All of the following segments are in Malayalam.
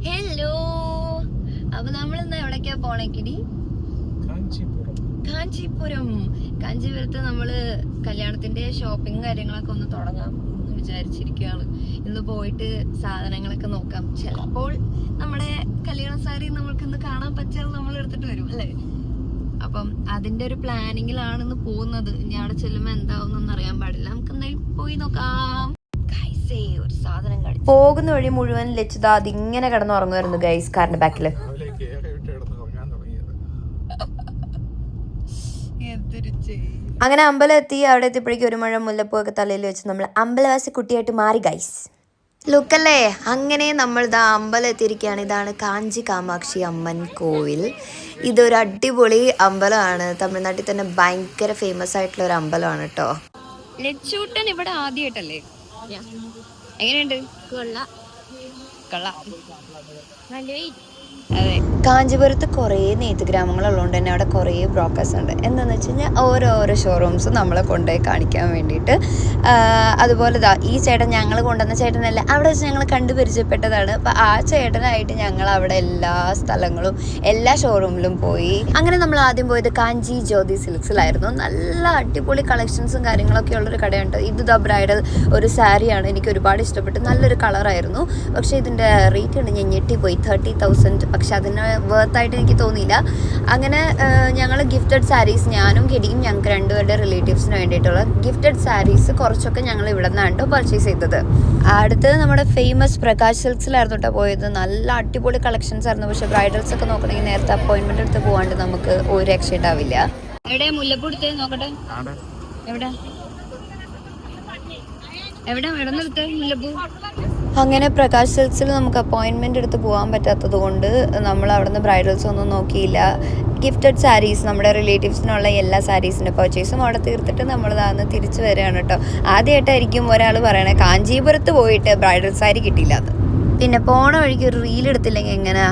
ഹലോ. അപ്പൊ നമ്മളിന്ന് എവിടേക്കാ പോണേക്കിടി? കാഞ്ചീപുരത്ത് നമ്മള് കല്യാണത്തിന്റെ ഷോപ്പിംഗ് കാര്യങ്ങളൊക്കെ ഒന്ന് തുടങ്ങാം എന്ന് വിചാരിച്ചിരിക്കുകയാണ്. ഇന്ന് പോയിട്ട് സാധനങ്ങളൊക്കെ നോക്കാം. ചിലപ്പോൾ നമ്മുടെ കല്യാണ സാരി നമ്മൾക്ക് ഇന്ന് കാണാൻ പറ്റാതെ നമ്മൾ എടുത്തിട്ട് വരും അല്ലേ? അപ്പം അതിന്റെ ഒരു പ്ലാനിങ്ങിലാണെന്ന് പോകുന്നത്. ഇനി അവിടെ ചെല്ലുമ്പോ എന്താവുന്നൊന്നും അറിയാൻ പാടില്ല. നമുക്ക് എന്തായാലും പോയി നോക്കാം. ഒരു സാധനം പോകുന്ന വഴി മുഴുവൻ ലച്ചിത അതിങ്ങനെ കിടന്നുറങ്ങുമായിരുന്നു ഗൈസ്, കാറിന്റെ ബാക്കില്. അങ്ങനെ അമ്പലം എത്തി. അവിടെ എത്തിയപ്പോഴേക്കും ഒരു മഴ മുല്ലപ്പൂ ഒക്കെ തലയിൽ വെച്ച് നമ്മൾ അമ്പലവാസി കുട്ടിയായിട്ട് മാറി ഗൈസ്. ലുക്കല്ലേ? അങ്ങനെ നമ്മൾ ഇതാ അമ്പലം എത്തിയിരിക്കുകയാണ്. ഇതാണ് കാഞ്ചി കാമാക്ഷി അമ്മൻ കോവിൽ. ഇതൊരു അടിപൊളി അമ്പലമാണ്. തമിഴ്നാട്ടിൽ തന്നെ ഭയങ്കര ഫേമസ് ആയിട്ടുള്ള ഒരു അമ്പലമാണ് കേട്ടോ. ലച്ചൂട്ടൻ ഇവിടെ ആദ്യമായിട്ടല്ലേ? എങ്ങനെയുണ്ട്? അതെ, കാഞ്ചീപുരത്ത് കുറേ നെയ്ത്ത് ഗ്രാമങ്ങളുള്ളതുകൊണ്ട് തന്നെ അവിടെ കുറേ ബ്രോക്കേഴ്സ് ഉണ്ട്. എന്താണെന്ന് വെച്ച് കഴിഞ്ഞാൽ ഓരോരോ ഷോറൂംസ് നമ്മളെ കൊണ്ടുപോയി കാണിക്കാൻ വേണ്ടിയിട്ട്. അതുപോലെ ഈ ചേട്ടൻ ഞങ്ങൾ കൊണ്ടുവന്ന ചേട്ടനല്ല, അവിടെ വെച്ച് ഞങ്ങൾ കണ്ടു പരിചയപ്പെട്ടതാണ്. അപ്പം ആ ചേട്ടനായിട്ട് ഞങ്ങൾ അവിടെ എല്ലാ സ്ഥലങ്ങളും എല്ലാ ഷോറൂമിലും പോയി. അങ്ങനെ നമ്മൾ ആദ്യം പോയത് കാഞ്ചി ജ്യോതി സിൽക്സിലായിരുന്നു. നല്ല അടിപൊളി കളക്ഷൻസും കാര്യങ്ങളൊക്കെ ഉള്ളൊരു കടയുണ്ട്. ഇത് ദ ബ്രൈഡൽ ഒരു സാരിയാണ്. എനിക്ക് ഒരുപാട് ഇഷ്ടപ്പെട്ടു. നല്ലൊരു കളറായിരുന്നു. പക്ഷേ ഇതിൻ്റെ റേറ്റ് ഉണ്ട്, ഞാൻ ഞെട്ടിപ്പോയി. 30,000. പക്ഷെ അതിന് വർത്തായിട്ട് എനിക്ക് തോന്നിയില്ല. അങ്ങനെ ഞങ്ങൾ ഗിഫ്റ്റഡ് സാരീസ്, ഞാനും കെടിയും ഞങ്ങൾക്ക് രണ്ടുപേരുടെ റിലേറ്റീവ്സിന് വേണ്ടിയിട്ടുള്ള ഗിഫ്റ്റഡ് സാരീസ് കുറച്ചൊക്കെ ഞങ്ങൾ ഇവിടെ നിന്നാണ് പർച്ചേസ് ചെയ്തത്. അടുത്തത് നമ്മുടെ ഫേമസ് പ്രകാശ് സിൽക്സിലായിരുന്നു കേട്ടോ പോയത്. നല്ല അടിപൊളി കളക്ഷൻസ് ആയിരുന്നു. പക്ഷെ ബ്രൈഡൽസ് ഒക്കെ നോക്കണമെങ്കിൽ നേരത്തെ അപ്പോയിൻമെന്റ് എടുത്ത് പോകാണ്ട് നമുക്ക് ഒരു രക്ഷ ഉണ്ടാവില്ല. എവിടെ മുല്ലപ്പൂ എടുത്ത് നോക്കട്ടെ? എവിടെ എടുത്ത് മുല്ലപ്പൂ? അങ്ങനെ പ്രകാശ് സിൽക്സിൽ നമുക്ക് അപ്പോയിൻമെൻ്റ് എടുത്ത് പോകാൻ പറ്റാത്തത് കൊണ്ട് നമ്മൾ അവിടെ നിന്ന് ബ്രൈഡൽസ് ഒന്നും നോക്കിയില്ല. ഗിഫ്റ്റഡ് സാരീസ്, നമ്മുടെ റിലേറ്റീവ്സിനുള്ള എല്ലാ സാരീസിൻ്റെ പർച്ചേസും അവിടെ തീർത്തിട്ട് നമ്മൾ അന്ന് തിരിച്ചു വരികയാണ് കേട്ടോ. ആദ്യമായിട്ടായിരിക്കും ഒരാൾ പറയണേ കാഞ്ചീപുരത്ത് പോയിട്ട് ബ്രൈഡൽ സാരി കിട്ടിയില്ല എന്ന്. പിന്നെ പോണ വഴിക്ക് ഒരു റീൽ എടുത്തില്ലെങ്കിൽ എങ്ങനെയാ?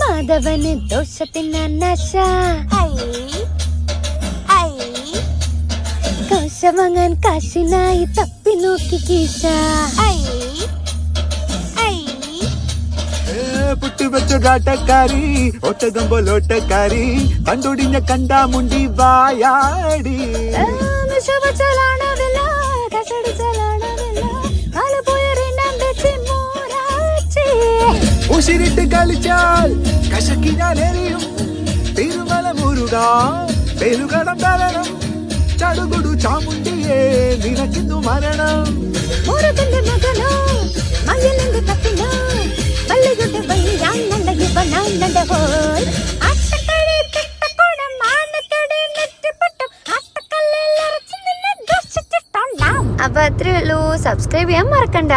മാധവന് കോശവാങ്ങാൻ കാശിനായി തപ്പി നോക്കി കീശ. പുട്ടുവെച്ചൊരാട്ടക്കാരി ഒട്ടകം പോലോട്ടക്കാരി കണ്ടൊടിഞ്ഞ കണ്ടാമുണ്ടി വായാടി. ഉശിരിട്ട് കളിച്ചാൽ കശക്കി ഞാൻ എറിയും. തിരുമല മുരുക പെരുകടം തരണം. ചടുകുടു ചാമുണ്ടിയേ നിനക്കിന്നു മരണം. അപ്പൊ അത്രേ ഉള്ളൂ. സബ്സ്ക്രൈബ് ചെയ്യാൻ മറക്കണ്ട.